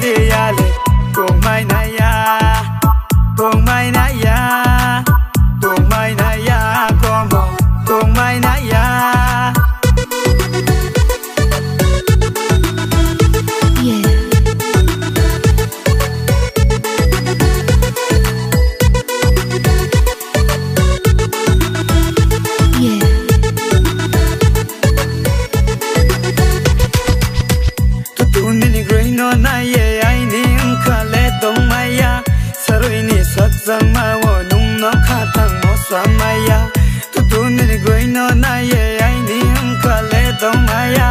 gì à lệ cùng mai này ya cùng mai này ya cùng mai này ya con bò cùng mai này ya Sang ma wo nung no kha thang mo sa maya tu tu ni goi no na ye ai ni ka le dong maya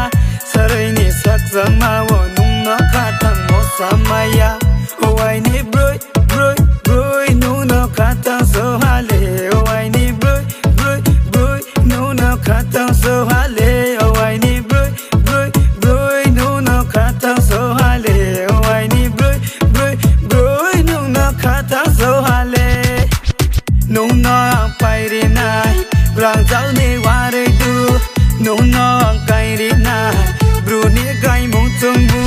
sarai ni sak sang ma wo nung no kha thang mo sa maya o ai ni broi broi broi nu no kha thang so ha le o ai ni broi broi broi nu no kha thang so ha le o ai ni broi broi broi nu no kha thang so ha le o ai ni broi broi broi nu no kha thang so ha nung no pai ri nai rang zau ni wa re du nung no kai ri nai bru ni kai mong chung bu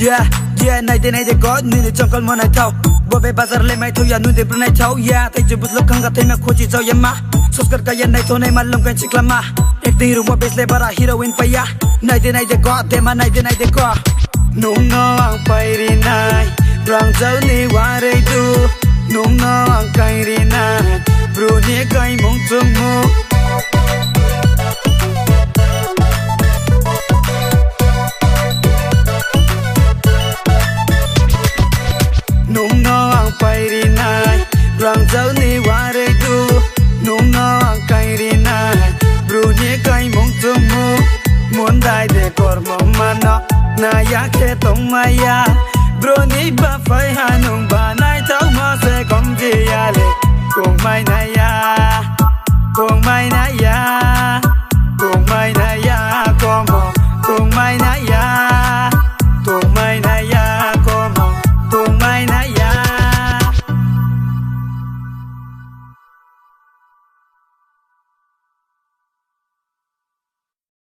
yeah yeah này de có ni de trong con mon này thau bo be bazar le mai thu ya nu de bru này thau yeah thai je bus lo khang ga thai na khoji chau yama sos kar ka ya nai tho nai ma lom kan chiklama ek ti ru mo bes le bara heroine pa ya này de có de ma này de có nung no pai ri nai rang zau ni wa re du nung no kai ri na bru ni kai mong chung mo nung no pai ri na rang zau ni wa re du nung no kai ri na bru ni kai mong chung mo muốn dai de kor mo mana na ya ke tong maya bro ni ba phai ha nung ba nai thau mo se kom ji ya le cùng mai này ya cùng mai này ya cùng mai này ya con bò cùng mai này ya